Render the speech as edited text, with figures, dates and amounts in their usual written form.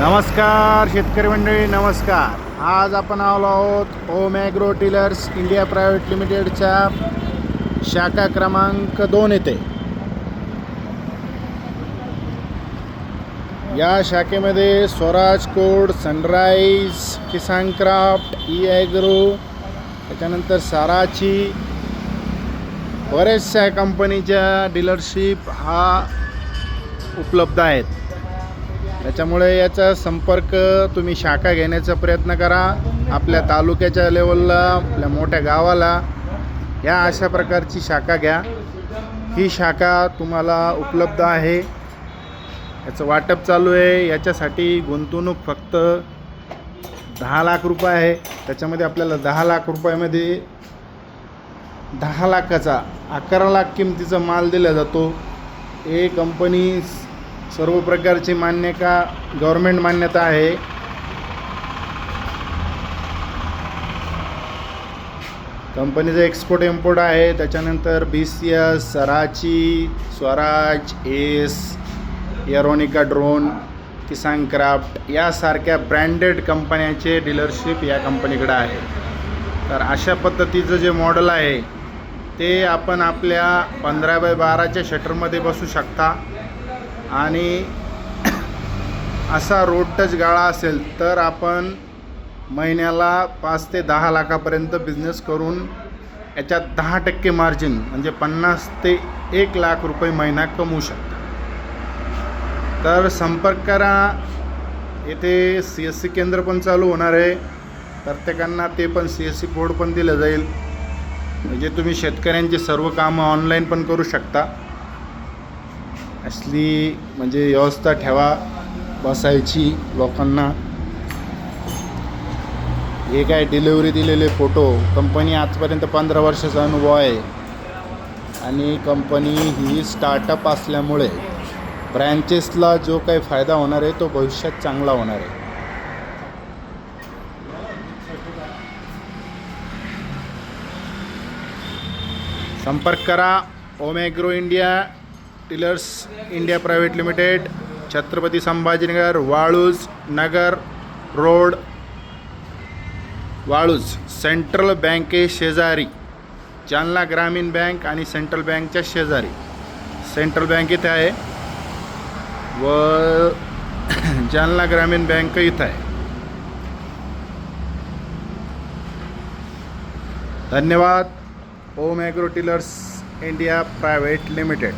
नमस्कार शेतकरी मंडळी, नमस्कार. आज आपण आलो आहोत ओम ॲग्रो टिलर्स इंडिया प्रायव्हेट लिमिटेडच्या शाखा क्रमांक 2 येथे. या शाखेमध्ये स्वराज कोड, सनराइज, किसान क्राफ्ट, ई ॲग्रो, त्याच्यानंतर साराची बऱ्याचशा कंपनीच्या डीलरशिप उपलब्ध आहेत. त्याच्यामुळे याचा संपर्क तुम्ही शाखा घेण्याचा प्रयत्न करा. आपल्या तालुक्याच्या लेवलला, आपल्या मोठ्या गावाला या अशा प्रकारची शाखा घ्या. ही शाखा तुम्हाला उपलब्ध आहे. याचं वाटप चालू आहे. याच्यासाठी गुंतवणूक फक्त 10 लाख रुपये आहे. त्याच्यामध्ये आपल्याला 10 लाख रुपयामध्ये 10 लाखाचा 11 लाख किमतीचा माल दिला जातो. हे कंपनी सर्व प्रकारची गव्हर्मेंट मान्यता आहे. कंपनीचा एक्सपोर्ट इम्पोर्ट आहे. त्याच्यानंतर BCS, सराची, स्वराज, एस, एरोनिका ड्रोन, किसान क्राफ्ट यासारख्या ब्रँडेड कंपन्यांचे डीलरशिप या कंपनीकडे आहे. तर अशा पद्धतीचं जे मॉडेल आहे ते आपण आपल्या 15x12च्या शटरमध्ये बसू शकता. आणि असा रोड टच गाळा असेल तर आपण महिन्याला 5 ते 10 लाखापर्यंत बिझनेस करून याच्यात 10% मार्जिन म्हणजे 50 ते 1 लाख रुपये महिना कमवू शकता. तर संपर्क करा. येथे CSC केंद्र पण चालू होणार आहे. प्रत्येकांना ते पण CSC कोड पण दिलं जाईल. म्हणजे तुम्ही शेतकऱ्यांची सर्व कामं ऑनलाईन पण करू शकता. असली म्हणजे व्यवस्था ठेवा बसायची लोकांना. हे काय डिलिव्हरी दिलेले फोटो. कंपनी आजपर्यंत 15 वर्षाचा अनुभव आहे आणि कंपनी ही स्टार्टअप असल्यामुळे ब्रँचेसला जो काही फायदा होणार आहे तो भविष्यात चांगला होणार आहे. संपर्क करा. Om agro India tillers India private limited, Chhatrapati Sambhajinagar, Waluj Nagar road, Waluj, central बँके शेजारी, जालना ग्रामीण बँक आणि सेंट्रल बँकच्या शेजारी. सेंट्रल बँक इथे आहे व जालना ग्रामीण बँक इथं आहे. धन्यवाद. Om agro tillers India private limited.